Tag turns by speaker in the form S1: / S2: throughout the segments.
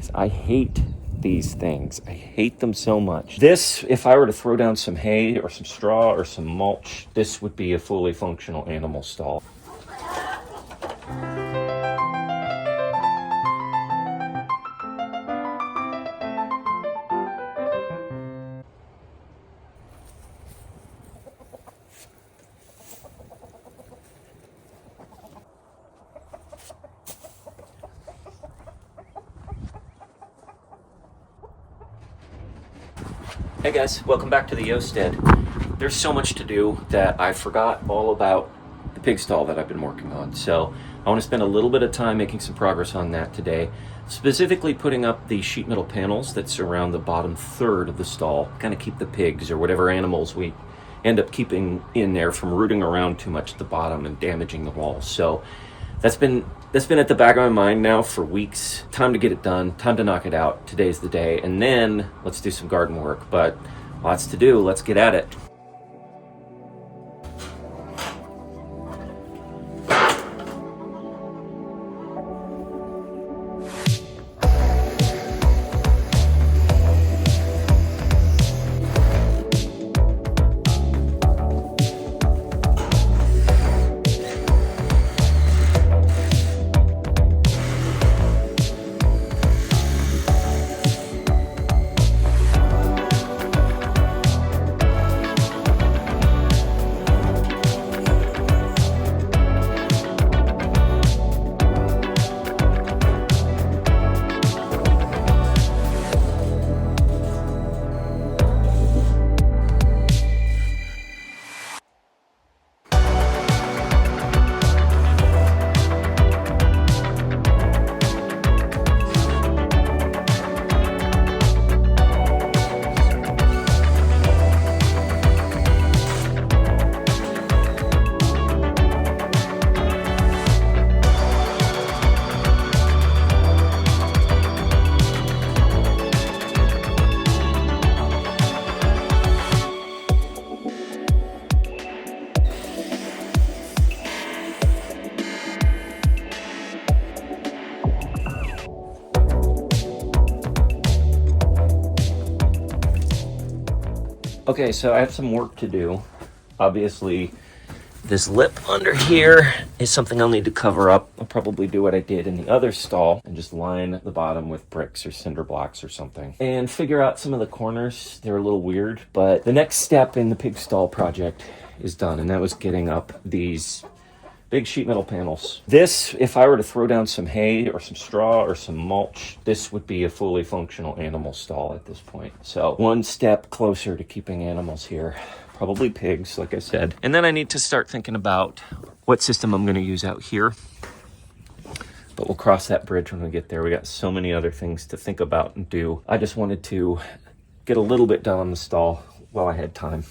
S1: things. I hate these things. I hate them so much. This, if I were to throw down some hay or some straw or some mulch, this would be a fully functional animal stall. Hey guys, welcome back to the Yosted. There's so much to do that I forgot all about the pig stall that I've been working on. So I want to spend a little bit of time making some progress on that today. Specifically putting up the sheet metal panels that surround the bottom third of the stall, kind of keep the pigs or whatever animals we end up keeping in there from rooting around too much at the bottom and damaging the walls. So that's been at the back of my mind now for weeks. Time to get it done, time to knock it out. Today's the day. And then let's do some garden work. But lots to do. Let's get at it. Okay, so I have some work to do. Obviously, this lip under here is something I'll need to cover up. I'll probably do what I did in the other stall and just line the bottom with bricks or cinder blocks or something. And figure out some of the corners. They're a little weird, but the next step in the pig stall project is done, and that was getting up these big sheet metal panels. This, if I were to throw down some hay or some straw or some mulch, this would be a fully functional animal stall at this point. So one step closer to keeping animals here. Probably pigs, like I said. And then I need to start thinking about what system I'm going to use out here. But we'll cross that bridge when we get there. We got so many other things to think about and do. I just wanted to get a little bit done on the stall while I had time.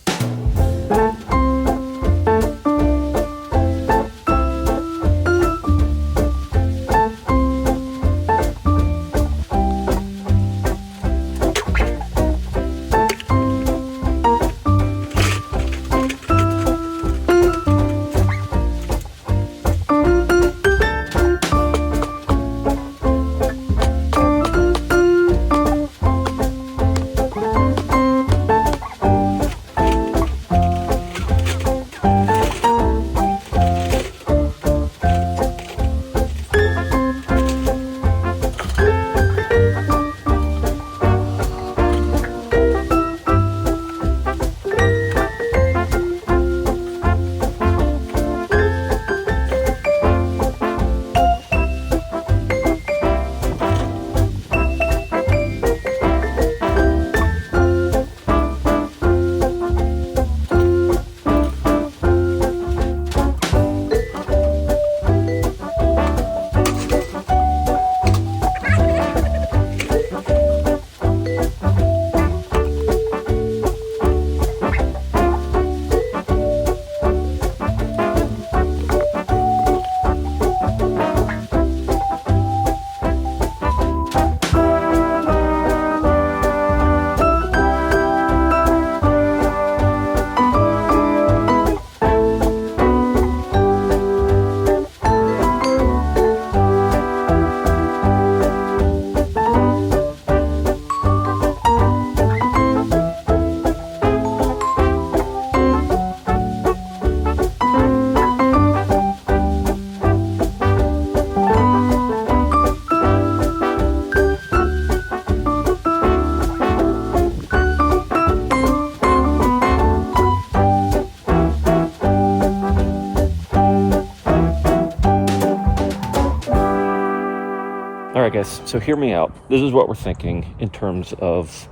S1: guys, so hear me out. This is what we're thinking in terms of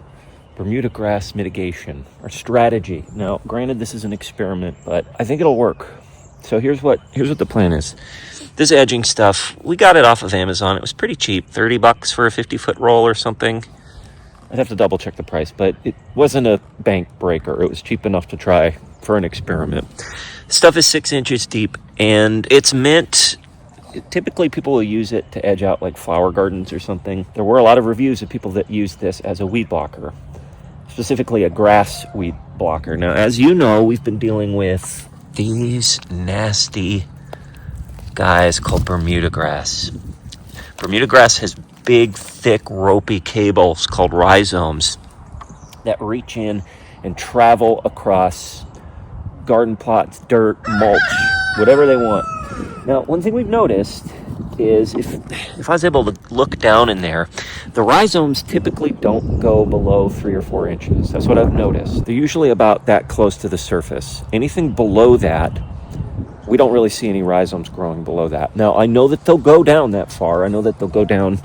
S1: Bermuda grass mitigation or strategy. Now, granted, this is an experiment, but I think it'll work. So here's what the plan is. This edging stuff, we got it off of Amazon. It was pretty cheap, $30 for a 50-foot roll or something. I'd have to double check the price, but it wasn't a bank breaker. It was cheap enough to try for an experiment. Stuff is 6 inches deep, and it's meant, typically people will use it to edge out like flower gardens or something. There were a lot of reviews of people that used this as a weed blocker, specifically a grass weed blocker. Now, as you know, we've been dealing with these nasty guys called Bermuda grass. Bermuda grass has big, thick, ropey cables called rhizomes that reach in and travel across garden plots, dirt, mulch, whatever they want. Now, one thing we've noticed is if I was able to look down in there, the rhizomes typically don't go below 3 or 4 inches. That's what I've noticed. They're usually about that close to the surface. Anything below that, we don't really see any rhizomes growing below that. Now, I know that they'll go down that far. I know that they'll go down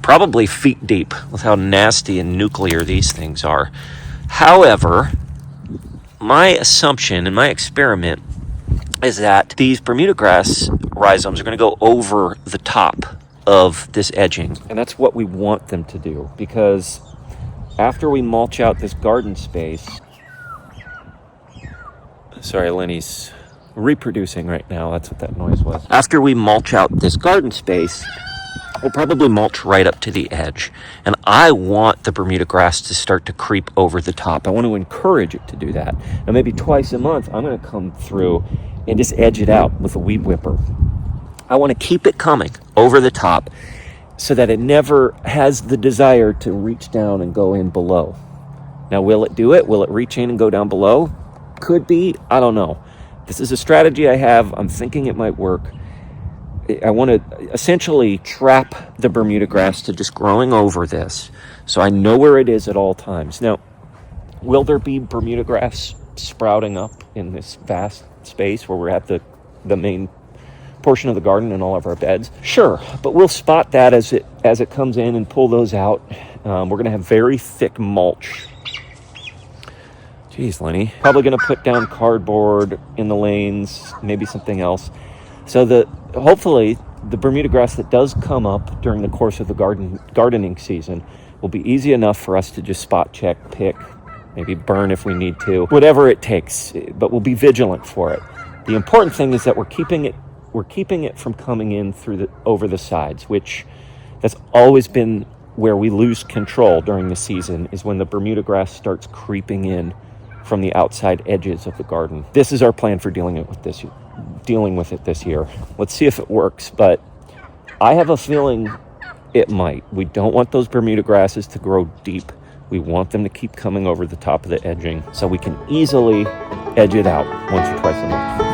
S1: probably feet deep with how nasty and nuclear these things are. However, my assumption and my experiment is that these Bermuda grass rhizomes are going to go over the top of this edging. And that's what we want them to do, because after we mulch out this garden space... Sorry, Lenny's reproducing right now. That's what that noise was. After we mulch out this garden space, we'll probably mulch right up to the edge. And I want the Bermuda grass to start to creep over the top. I want to encourage it to do that. Now, maybe twice a month, I'm going to come through and just edge it out with a weed whipper. I want to keep it coming over the top so that it never has the desire to reach down and go in below. Now, will it do it? Will it reach in and go down below? Could be. I don't know. This is a strategy I have. I'm thinking it might work. I want to essentially trap the Bermuda grass to just growing over this, so I know where it is at all times. Now, will there be Bermuda grass sprouting up in this vast space where we're at the main portion of the garden and all of our beds? Sure, but we'll spot that as it comes in and pull those out. We're going to have very thick mulch. Jeez, Lenny. Probably going to put down cardboard in the lanes, maybe something else. So hopefully the Bermuda grass that does come up during the course of the gardening season will be easy enough for us to just spot check, pick, maybe burn if we need to, whatever it takes, but we'll be vigilant for it. The important thing is that we're keeping it from coming in over the sides, which that's always been where we lose control during the season, is when the Bermuda grass starts creeping in from the outside edges of the garden. This is our plan for dealing with it this year. Let's see if it works, but I have a feeling it might. We don't want those Bermuda grasses to grow deep. We want them to keep coming over the top of the edging so we can easily edge it out once or twice a month.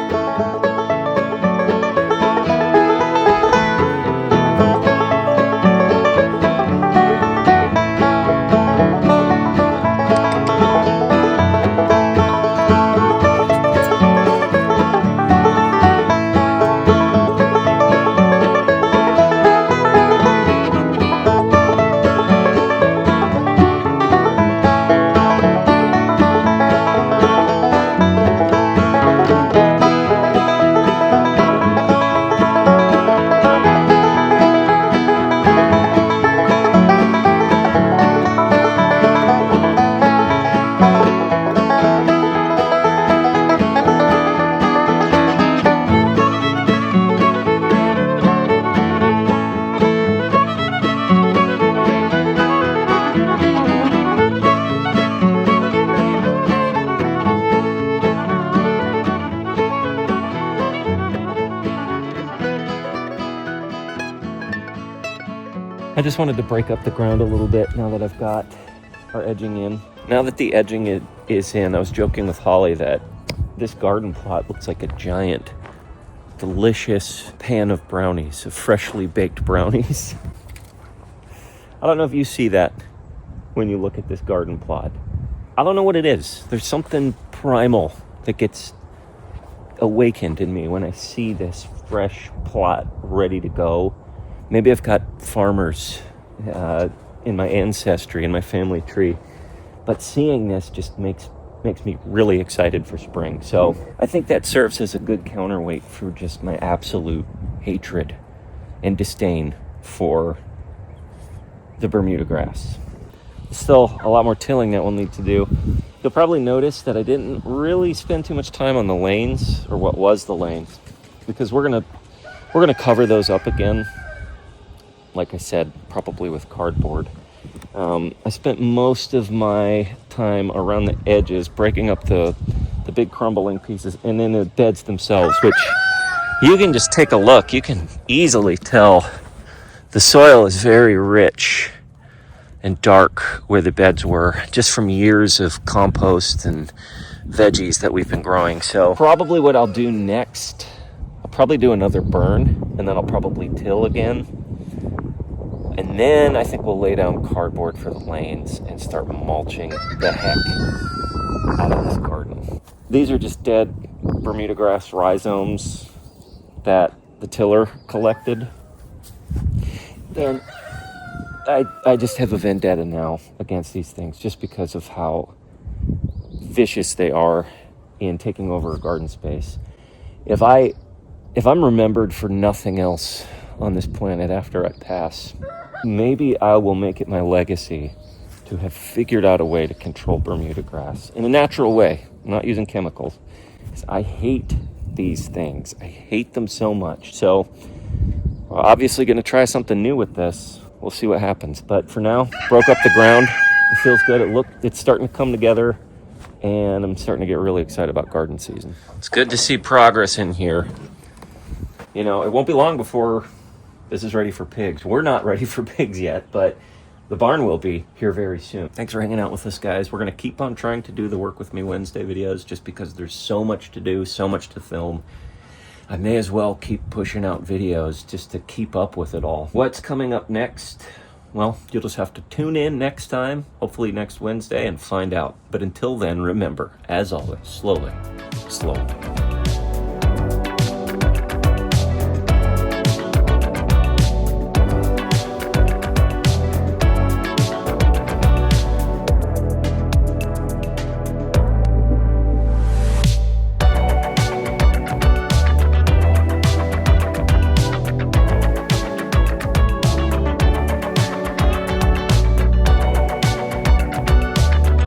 S1: I just wanted to break up the ground a little bit now that I've got our edging in. Now that the edging is in, I was joking with Holly that this garden plot looks like a giant, delicious pan of brownies, of freshly baked brownies. I don't know if you see that when you look at this garden plot. I don't know what it is. There's something primal that gets awakened in me when I see this fresh plot ready to go. Maybe I've got farmers in my ancestry, in my family tree. But seeing this just makes me really excited for spring. So I think that serves as a good counterweight for just my absolute hatred and disdain for the Bermuda grass. Still a lot more tilling that we'll need to do. You'll probably notice that I didn't really spend too much time on the lanes, or what was the lanes, because we're gonna cover those up again, like I said, probably with cardboard. I spent most of my time around the edges, breaking up the big crumbling pieces, and then the beds themselves, which you can just take a look. You can easily tell the soil is very rich and dark where the beds were, just from years of compost and veggies that we've been growing. So probably what I'll do next, I'll probably do another burn, and then I'll probably till again. And then I think we'll lay down cardboard for the lanes and start mulching the heck out of this garden. These are just dead Bermuda grass rhizomes that the tiller collected. And I just have a vendetta now against these things, just because of how vicious they are in taking over a garden space. If I'm remembered for nothing else on this planet after I pass, maybe I will make it my legacy to have figured out a way to control Bermuda grass in a natural way, not using chemicals. Because I hate these things. I hate them so much. So we're obviously going to try something new with this. We'll see what happens. But for now, broke up the ground. It feels good. It's starting to come together, and I'm starting to get really excited about garden season. It's good to see progress in here. You know, it won't be long before this is ready for pigs. We're not ready for pigs yet, but the barn will be here very soon. Thanks for hanging out with us, guys. We're going to keep on trying to do the Work With Me Wednesday videos, just because there's so much to do, so much to film. I may as well keep pushing out videos just to keep up with it all. What's coming up next? Well, you'll just have to tune in next time, hopefully next Wednesday, and find out. But until then, remember, as always, slowly.